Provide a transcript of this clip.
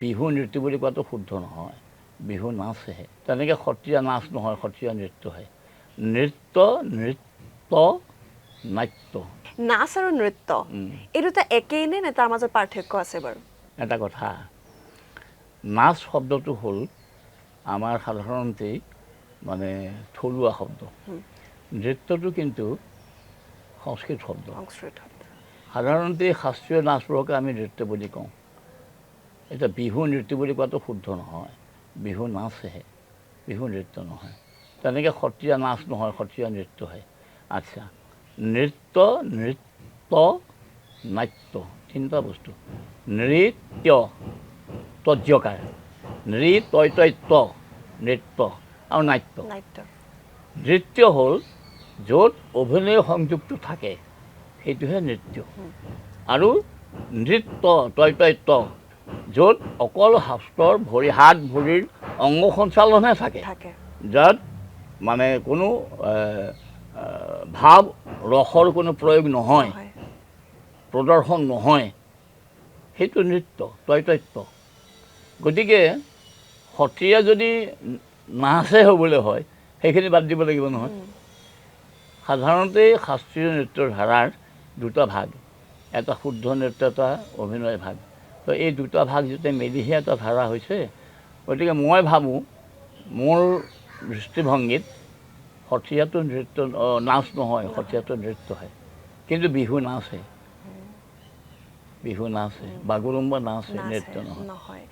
বিহু নৃত্য বুলি কোৱাটো শুদ্ধ নহয়, বিহু নাচহে। তেনেকৈ সত্ৰীয়া নাচ নহয়, সত্ৰীয়া নৃত্যহে। নৃত্য, নাট্য। নাচ আৰু নৃত্য এই দুটা একেই নে তাৰ মাজত পাৰ্থক্য আছে বাৰু? এটা কথা, নাচ শব্দটো হ'ল আমাৰ সাধাৰণতে মানে থলুৱা শব্দ। নৃত্যটো কিন্তু সংস্কৃত শব্দ। সাধাৰণতে শাস্ত্ৰীয় নাচবোৰকে আমি নৃত্য বুলি কওঁ। এতিয়া বিহু নৃত্য বুলি কোৱাটো শুদ্ধ নহয়, বিহু নাচহে, বিহু নৃত্য নহয়। তেনেকৈ সত্ৰীয়া নাচ নহয়, সত্ৰীয়া নৃত্যহে। আচ্ছা, নৃত্য, নাট্য তিনিটা বস্তু। নৃত্য তজ্যকাৰ, নৃত্য নৃত্য আৰু নাট্য। নৃত্য হ'ল য'ত অভিনয় সংযুক্ত থাকে সেইটোহে নৃত্য। আৰু নৃত্য য'ত অকল হাতৰ হাত ভৰিৰ অংগ সঞ্চালনহে থাকে, যাত মানে কোনো ভাৱ ৰসৰ কোনো প্ৰয়োগ নহয়, প্ৰদৰ্শন নহয়, সেইটো নৃত্য তৈতত্য। গতিকে সত্ৰীয়া যদি নাচে হ'বলৈ হয় সেইখিনি বাদ দিব লাগিব নহয়। সাধাৰণতে শাস্ত্ৰীয় নৃত্যৰ ধাৰাৰ দুটা ভাগ, এটা শুদ্ধ নৃত্য, এটা অভিনয় ভাগ। তো এই দুটা ভাগ যেতিয়া মিলিহে এটা ধাৰা হৈছে, গতিকে মই ভাবোঁ মোৰ দৃষ্টিভংগীত সত্ৰীয়াটো নৃত্য নাচ নহয়, সত্ৰীয়াটো নৃত্যহে। কিন্তু বিহু নাচহে, বিহু নাচহে, বাগৰুম্বা নাচহে, নৃত্য নহয়।